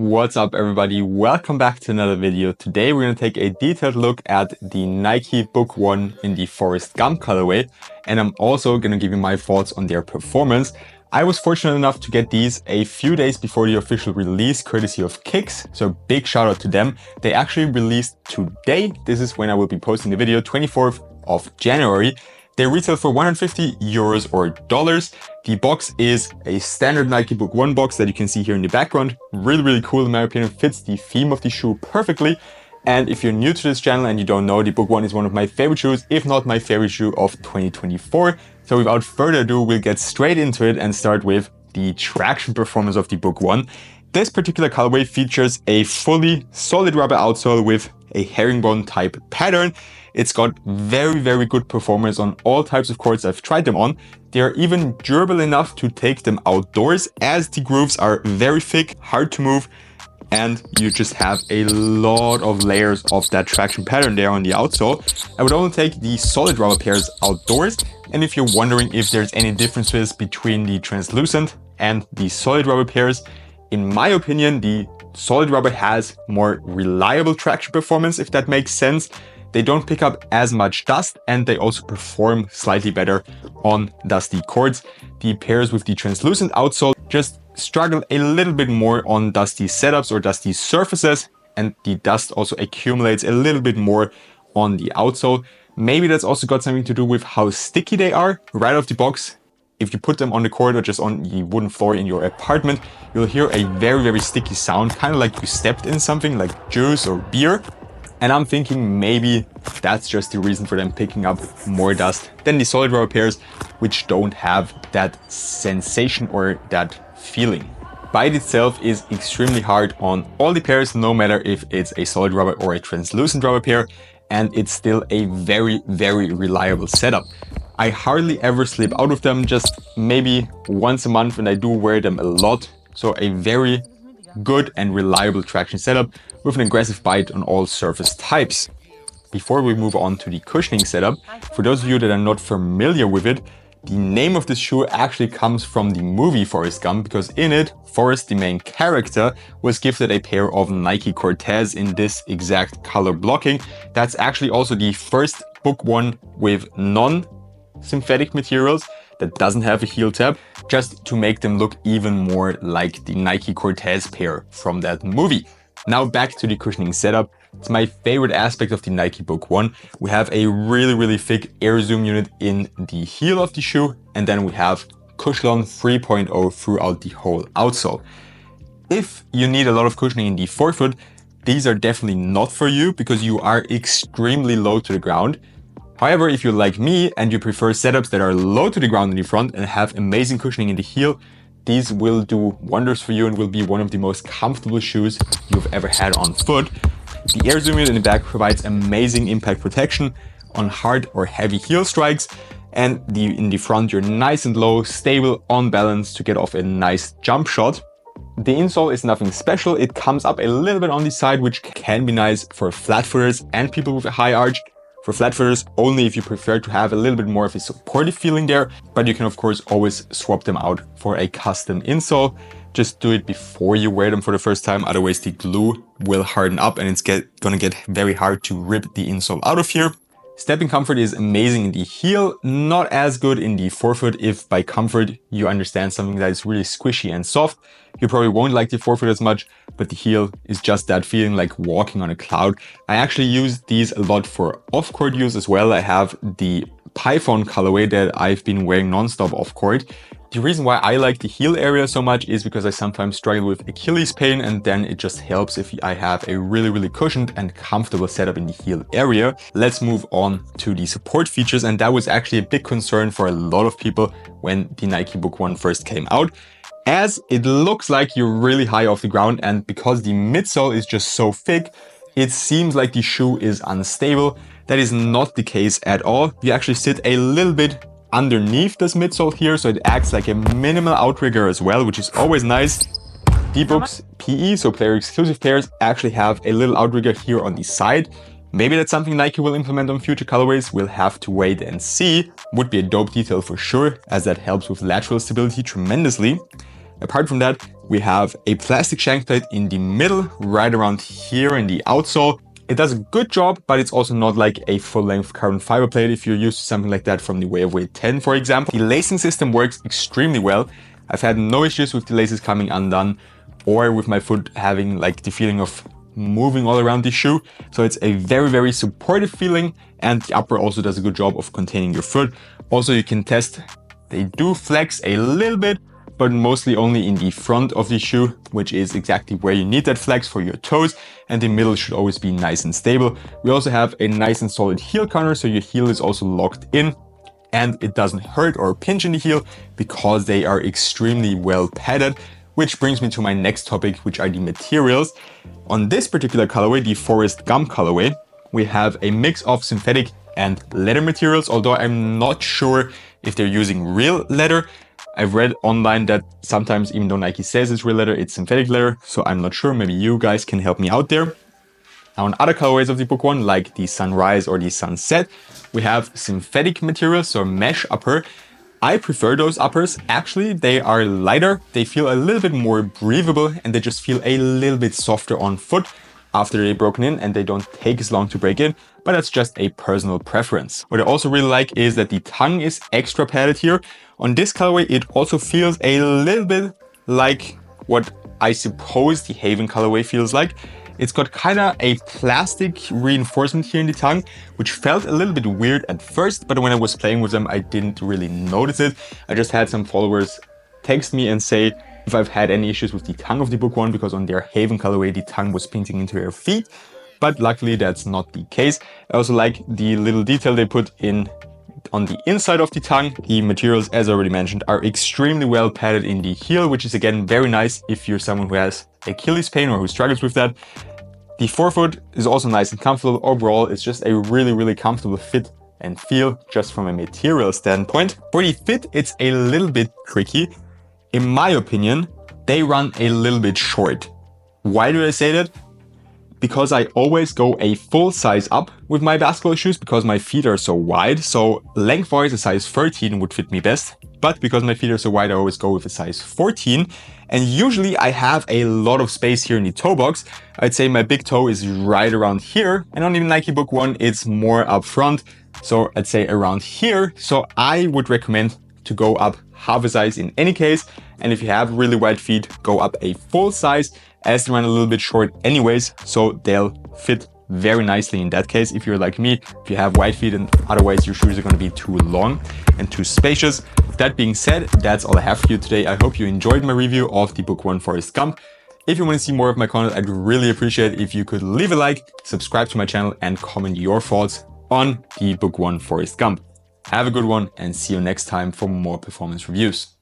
What's up everybody, welcome back to another video. Today we're going to take a detailed look at the Nike Book 1 in the Forrest Gump colorway, and I'm also going to give you my thoughts on their performance. I was fortunate enough to get these a few days before the official release, courtesy of Kicks, so big shout out to them. They actually released today. This is when I will be posting the video, 24th of January. They retail for 150 euros or dollars. The box is a standard Nike Book 1 box that you can see here in the background. Really cool in my opinion, fits the theme of the shoe perfectly. And if you're new to this channel and you don't know, the Book 1 is one of my favorite shoes, if not my favorite shoe of 2024. So without further ado, we'll get straight into it and start with the traction performance of the Book 1. This particular colorway features a fully solid rubber outsole with a herringbone type pattern. It's got very good performance on all types of courts I've tried them on. They are even durable enough to take them outdoors, as the grooves are very thick, hard to move, and you just have a lot of layers of that traction pattern there on the outsole. I would only take the solid rubber pairs outdoors, and if you're wondering if there's any differences between the translucent and the solid rubber pairs, in my opinion, the solid rubber has more reliable traction performance, if that makes sense. They don't pick up as much dust and they also perform slightly better on dusty courts. The pairs with the translucent outsole just struggle a little bit more on dusty setups or dusty surfaces, and the dust also accumulates a little bit more on the outsole. Maybe that's also got something to do with how sticky they are right off the box. If you put them on the court or just on the wooden floor in your apartment, you'll hear a very sticky sound, kind of like you stepped in something like juice or beer. And I'm thinking maybe that's just the reason for them picking up more dust than the solid rubber pairs, which don't have that sensation or that feeling. Bite itself is extremely hard on all the pairs, no matter if it's a solid rubber or a translucent rubber pair, and it's still a very reliable setup. I hardly ever slip out of them, just maybe once a month, and I do wear them a lot. So a very good and reliable traction setup with an aggressive bite on all surface types. Before we move on to the cushioning setup, for those of you that are not familiar with it, the name of this shoe actually comes from the movie Forrest Gump, because in it, Forrest, the main character, was gifted a pair of Nike Cortez in this exact color blocking. That's actually also the first Book 1 with non-synthetic materials that doesn't have a heel tab, just to make them look even more like the Nike Cortez pair from that movie. Now back to the cushioning setup. It's my favorite aspect of the Nike Book 1. We have a really thick air zoom unit in the heel of the shoe, and then we have Cushlon 3.0 throughout the whole outsole. If you need a lot of cushioning in the forefoot, these are definitely not for you because you are extremely low to the ground. However, if you're like me and you prefer setups that are low to the ground in the front and have amazing cushioning in the heel, these will do wonders for you and will be one of the most comfortable shoes you've ever had on foot. The air zoom unit in the back provides amazing impact protection on hard or heavy heel strikes, and in the front you're nice and low, stable, on balance to get off a nice jump shot. The insole is nothing special. It comes up a little bit on the side, which can be nice for flat footers and people with a high arch. For flat footers, only if you prefer to have a little bit more of a supportive feeling there, but you can of course always swap them out for a custom insole. Just do it before you wear them for the first time, otherwise the glue will harden up and it's gonna get very hard to rip the insole out of here. Stepping comfort is amazing in the heel, not as good in the forefoot. If by comfort you understand something that is really squishy and soft, you probably won't like the forefoot as much, but the heel is just that feeling like walking on a cloud. I actually use these a lot for off-court use as well. I have the Python colorway that I've been wearing non-stop off-court. The reason why I like the heel area so much is because I sometimes struggle with Achilles pain, and then it just helps if I have a really cushioned and comfortable setup in the heel area. Let's move on to the support features, and that was actually a big concern for a lot of people when the Nike Book 1 first came out, as it looks like you're really high off the ground, and because the midsole is just so thick, it seems like the shoe is unstable. That is not the case at all. You actually sit a little bit underneath this midsole here, so it acts like a minimal outrigger as well, which is always nice. The Books PE, so player exclusive pairs, actually have a little outrigger here on the side. Maybe that's something Nike will implement on future colorways. We'll have to wait and see. Would be a dope detail for sure, as that helps with lateral stability tremendously. Apart from that, We have a plastic shank plate in the middle, right around here in the outsole. It does a good job, but it's also not like a full-length carbon fiber plate if you're used to something like that from the Way of Weight 10, for example. The lacing system works extremely well. I've had no issues with the laces coming undone or with my foot having like the feeling of moving all around the shoe. So it's a very, very supportive feeling, and the upper also does a good job of containing your foot. Also, you can test, they do flex a little bit, but mostly only in the front of the shoe, which is exactly where you need that flex for your toes, and the middle should always be nice and stable. We also have a nice and solid heel counter, so your heel is also locked in and it doesn't hurt or pinch in the heel because they are extremely well padded. Which brings me to my next topic, which are the materials. On this particular colorway, the Forrest Gump colorway, we have a mix of synthetic and leather materials, although I'm not sure if they're using real leather. I've read online that sometimes, even though Nike says it's real leather, it's synthetic leather, so I'm not sure. Maybe you guys can help me out there. Now, on other colorways of the Book 1, like the Sunrise or the Sunset, we have synthetic materials, so mesh upper. I prefer those uppers. Actually, they are lighter, they feel a little bit more breathable, and they just feel a little bit softer on foot after they're broken in, and they don't take as long to break in, but that's just a personal preference. What I also really like is that the tongue is extra padded here. On this colorway, it also feels a little bit like what I suppose the Haven colorway feels like. It's got kind of a plastic reinforcement here in the tongue, which felt a little bit weird at first, but when I was playing with them, I didn't really notice it. I just had some followers text me and say if I've had any issues with the tongue of the Book 1, because on their Haven colorway, the tongue was pinching into their feet, but luckily that's not the case. I also like the little detail they put in on the inside of the tongue. The materials, as I already mentioned, are extremely well padded in the heel, which is again very nice if you're someone who has Achilles pain or who struggles with that. The forefoot is also nice and comfortable. Overall, it's just a really, really comfortable fit and feel just from a material standpoint. For the fit, it's a little bit tricky. In my opinion, they run a little bit short. Why do I say that? Because I always go a full size up with my basketball shoes because my feet are so wide. So lengthwise, a size 13 would fit me best. But because my feet are so wide, I always go with a size 14. And usually I have a lot of space here in the toe box. I'd say my big toe is right around here. And on the Nike Book 1, it's more up front. So I'd say around here. So I would recommend to go up half a size in any case. And if you have really wide feet, go up a full size, as they run a little bit short anyways. So they'll fit very nicely in that case. If you're like me, if you have wide feet, and otherwise your shoes are going to be too long and too spacious. With that being said, that's all I have for you today. I hope you enjoyed my review of the Book 1 Forrest Gump. If you want to see more of my content, I'd really appreciate it if you could leave a like, subscribe to my channel, and comment your thoughts on the Book 1 Forrest Gump. Have a good one and see you next time for more performance reviews.